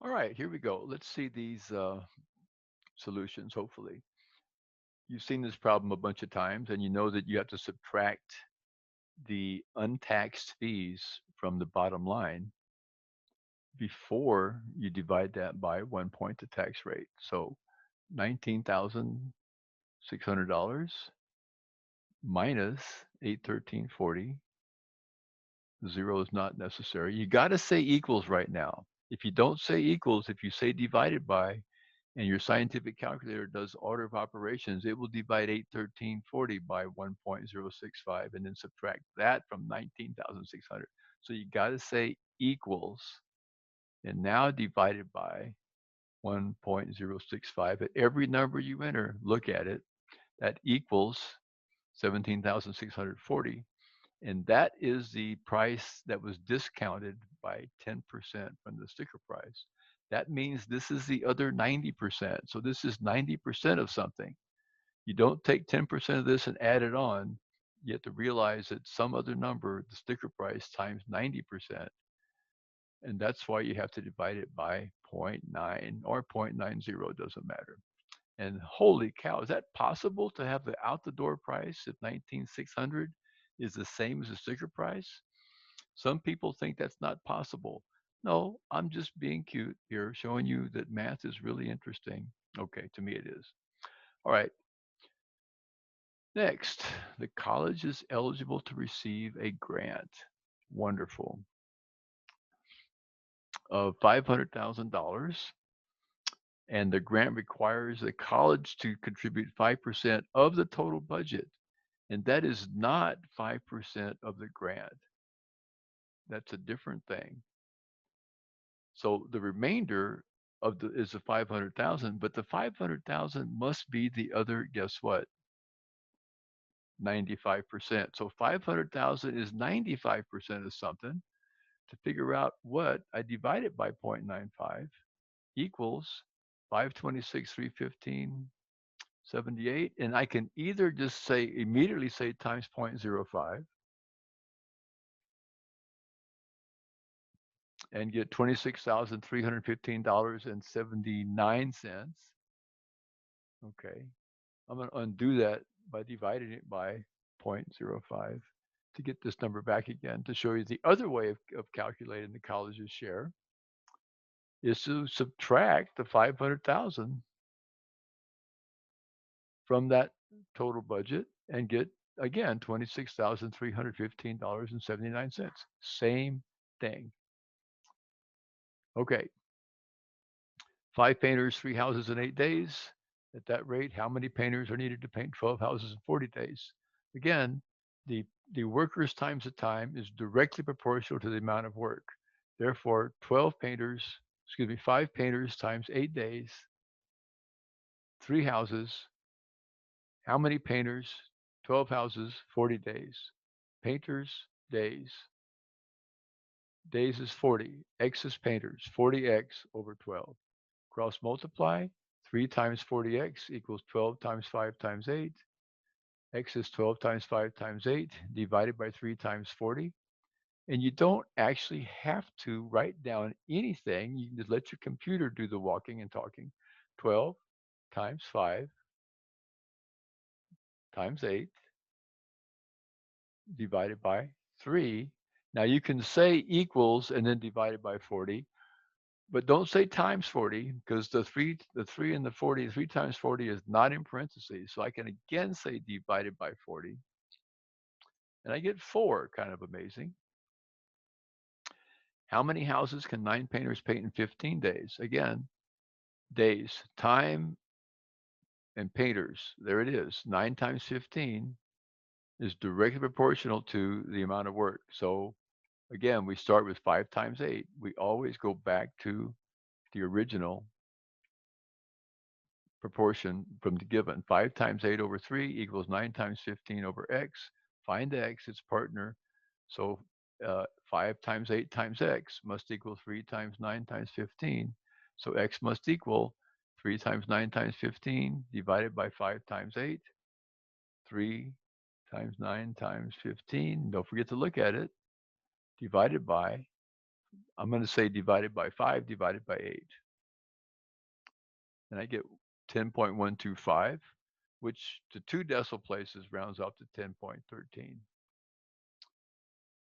All right, here we go. Let's see these solutions, hopefully. You've seen this problem a bunch of times, and you know that you have to subtract the untaxed fees from the bottom line before you divide that by 1 point the tax rate. So $19,600 minus 813.40. Zero is not necessary. You got to say equals right now. If you don't say equals, if you say divided by, and your scientific calculator does order of operations, it will divide 813.40 by 1.065 and then subtract that from 19,600. So you got to say equals and now divided by 1.065. At every number you enter, look at it. That equals 17,640. And that is the price that was discounted by 10% from the sticker price. That means this is the other 90%. So this is 90% of something. You don't take 10% of this and add it on. You have to realize that some other number, the sticker price times 90%. And that's why you have to divide it by zero point 0.9 or 0.90, doesn't matter. And holy cow, is that possible to have the out the door price at 19,600 is the same as the sticker price? Some people think that's not possible. No, I'm just being cute here, showing you that math is really interesting. Okay, to me it is. All right, next, the college is eligible to receive a grant. Wonderful. Of $500,000. And the grant requires the college to contribute 5% of the total budget. And that is not 5% of the grant. That's a different thing. So the remainder of the is the 500,000, but the 500,000 must be the other, guess what? 95%. So 500,000 is 95% of something. To figure out what, I divide it by 0.95 equals 526, 315, 78. And I can either just say, immediately say times 0.05 and get $26,315.79. Okay. I'm going to undo that by dividing it by zero point zero 0.05 to get this number back again to show you the other way of calculating the college's share is to subtract the 500,000 from that total budget and get again $26,315.79. Same thing. Okay. 5 painters, 3 houses in 8 days. At that rate, how many painters are needed to paint 12 houses in 40 days? Again, the, the workers times the time is directly proportional to the amount of work. Therefore, 5 painters times 8 days, 3 houses. How many painters? 12 houses, 40 days. Painters, days. Days is 40. X is painters. 40x over 12. Cross multiply. 3 times 40x equals 12 times 5 times 8. X is 12 times 5 times 8 divided by 3 times 40. And you don't actually have to write down anything. You can just let your computer do the walking and talking. 12 times 5 times 8 divided by 3. Now you can say equals and then divided by 40, but don't say times 40 because the three and the 40, 3 times 40 is not in parentheses. So I can again say divided by 40 and I get 4, kind of amazing. How many houses can 9 painters paint in 15 days? Again, days, time, and painters. There it is. 9 times 15 is directly proportional to the amount of work. So again, we start with 5 times 8. We always go back to the original proportion from the given. 5 times 8 over 3 equals 9 times 15 over x. Find x, its partner. So 5 times 8 times x must equal 3 times 9 times 15. So x must equal 3 times 9 times 15 divided by 5 times 8. 3 times 9 times 15. Don't forget to look at it. Divided by I'm going to say divided by 5 divided by 8. And I get 10.125, which to 2 decimal places rounds up to 10.13.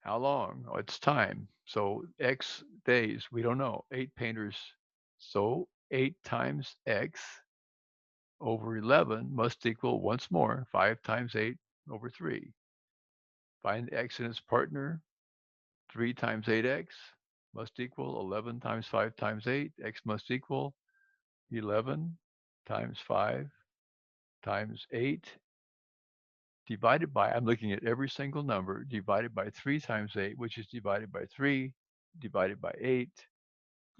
How long? Oh, it's time. So X days, we don't know. 8 painters. So 8 times X over 11 must equal once more 5 times 8 over 3. Find X and its partner. 3 times 8X must equal 11 times 5 times 8. X must equal 11 times 5 times 8 divided by, I'm looking at every single number, divided by 3 times 8, which is divided by 3, divided by 8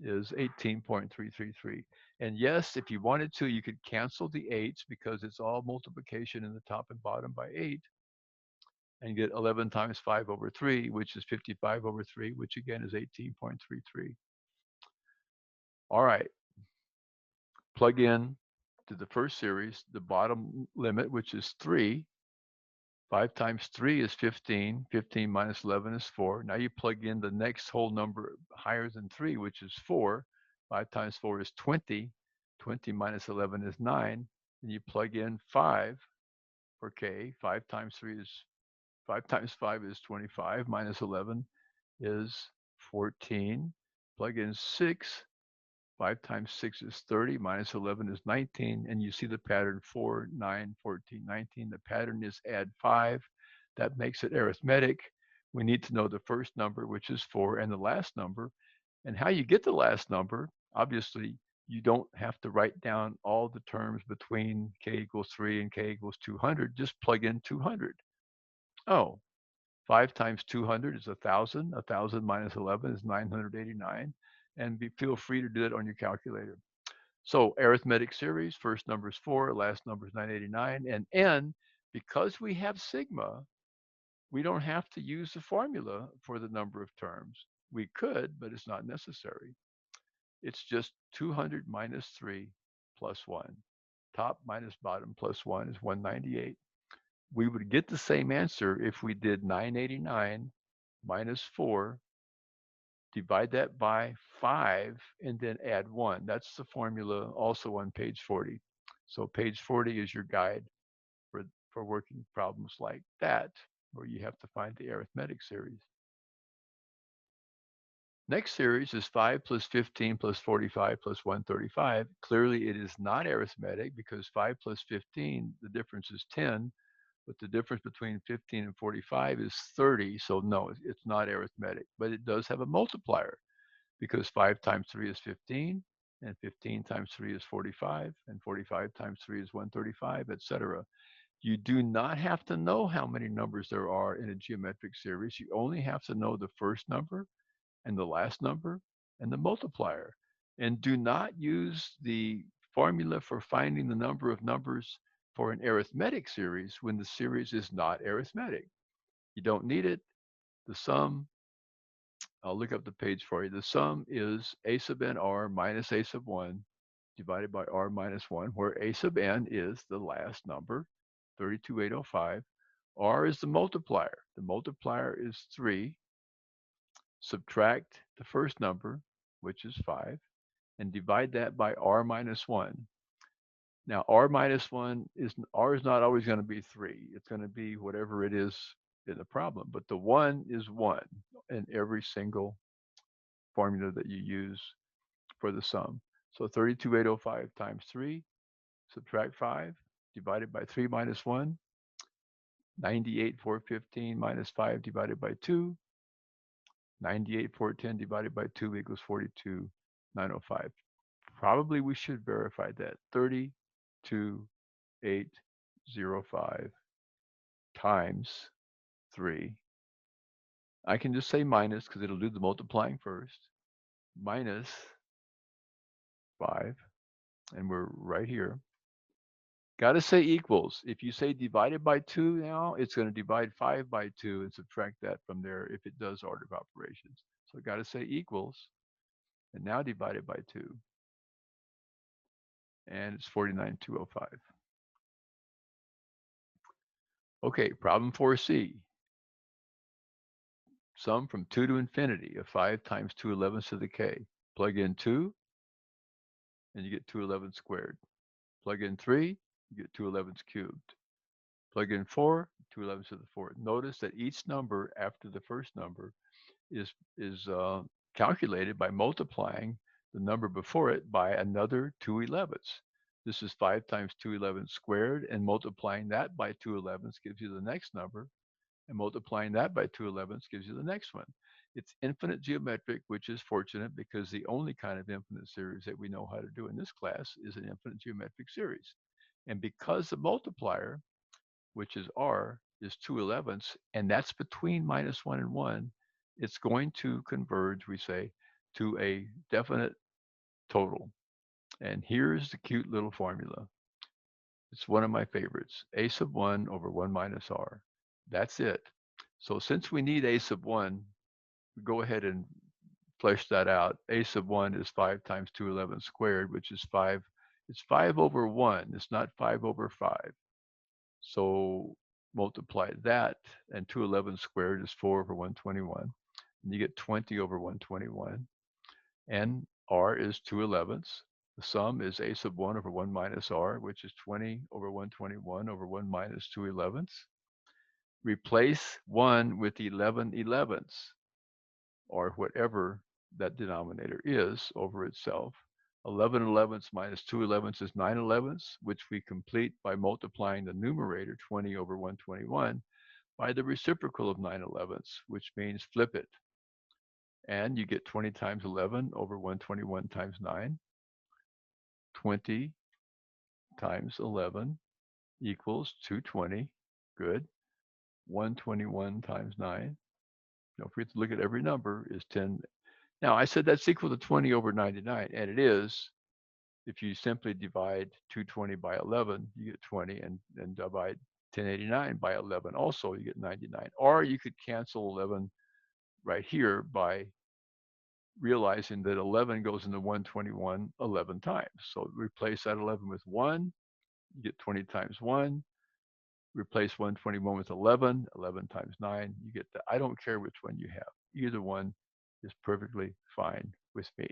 is 18.333. And yes, if you wanted to, you could cancel the 8s because it's all multiplication in the top and bottom by 8 and get 11 times 5 over 3, which is 55 over 3, which again is 18.33. All right, plug in to the first series the bottom limit, which is 3. 5 times 3 is 15. 15 minus 11 is 4. Now you plug in the next whole number higher than 3, which is 4. 5 times 4 is 20. 20 minus 11 is 9. And you plug in 5 for k. 5 times 5 is 25. Minus 11 is 14. Plug in 6. 5 times 6 is 30, minus 11 is 19, and you see the pattern 4, 9, 14, 19. The pattern is add 5. That makes it arithmetic. We need to know the first number, which is 4, and the last number. And how you get the last number, obviously, you don't have to write down all the terms between k equals 3 and k equals 200. Just plug in 200. Oh, 5 times 200 is 1,000. 1,000 minus 11 is 989. And feel free to do that on your calculator. So arithmetic series, first number is 4, last number is 989. And n, because we have sigma, we don't have to use the formula for the number of terms. We could, but it's not necessary. It's just 200 minus 3 plus 1. Top minus bottom plus 1 is 198. We would get the same answer if we did 989 minus 4, divide that by 5, and then add 1. That's the formula also on page 40. So page 40 is your guide for working problems like that, where you have to find the arithmetic series. Next series is 5 plus 15 plus 45 plus 135. Clearly, it is not arithmetic because 5 plus 15, the difference is 10, but the difference between 15 and 45 is 30. So no, it's not arithmetic, but it does have a multiplier because 5 times 3 is 15, and 15 times 3 is 45, and 45 times 3 is 135, etc. You do not have to know how many numbers there are in a geometric series. You only have to know the first number and the last number and the multiplier. And do not use the formula for finding the number of numbers for an arithmetic series when the series is not arithmetic. You don't need it. The sum, I'll look up the page for you. The sum is a sub n r minus a sub 1 divided by r minus 1, where a sub n is the last number, 32805. R is the multiplier. The multiplier is 3. Subtract the first number, which is 5, and divide that by r minus 1. Now, r is not always going to be 3. It's going to be whatever it is in the problem, but the 1 is 1 in every single formula that you use for the sum. So 32805 times 3, subtract 5, divided by 3 minus 1, 98,415 minus 5 divided by 2, 98,410 divided by 2 equals 42,905. Probably we should verify that. 32,805 times 3. I can just say minus because it'll do the multiplying first. Minus 5, and we're right here. Got to say equals. If you say divided by 2 now, it's going to divide 5 by 2 and subtract that from there if it does order of operations. So got to say equals, and now divided by 2. And it's 49,205. Okay, problem 4C. Sum from 2 to infinity of 5 times 2 elevenths to the k. Plug in 2, and you get 2 elevenths squared. Plug in 3, you get 2 elevenths cubed. Plug in 4, 2 elevenths to the fourth. Notice that each number after the first number is calculated by multiplying the number before it by another 2 elevenths. This is 5 times 2 elevenths squared, and multiplying that by 2 elevenths gives you the next number, and multiplying that by 2 elevenths gives you the next one. It's infinite geometric, which is fortunate because the only kind of infinite series that we know how to do in this class is an infinite geometric series. And because the multiplier, which is r, is 2 elevenths, and that's between -1 and 1, it's going to converge, we say, to a definite total. And here's the cute little formula. It's one of my favorites. A sub 1 over 1 minus r. That's it. So since we need a sub 1, we go ahead and flesh that out. A sub 1 is 5 times 2 elevenths squared, which is 5. It's 5 over 1. It's not 5 over 5. So multiply that, and 2 elevenths squared is 4 over 121. And you get 20 over 121. And r is 2 elevenths. The sum is a sub 1 over 1 minus r, which is 20 over 121 over 1 minus 2 elevenths. Replace 1 with 11 elevenths, or whatever that denominator is over itself. 11 elevenths minus 2 elevenths is 9 elevenths, which we complete by multiplying the numerator 20 over 121 by the reciprocal of 9 elevenths, which means flip it. And you get 20 times 11 over 121 times 9. 20 times 11 equals 220. Good. 121 times 9. Don't forget to look at every number is 10. Now, I said that's equal to 20 over 99, and it is. If you simply divide 220 by 11, you get 20, and divide 1089 by 11, also you get 99. Or you could cancel 11 right here by realizing that 11 goes into 121 11 times. So replace that 11 with 1, you get 20 times 1. Replace 121 with 11, 11 times 9, you get that. I don't care which one you have. Either one is perfectly fine with me.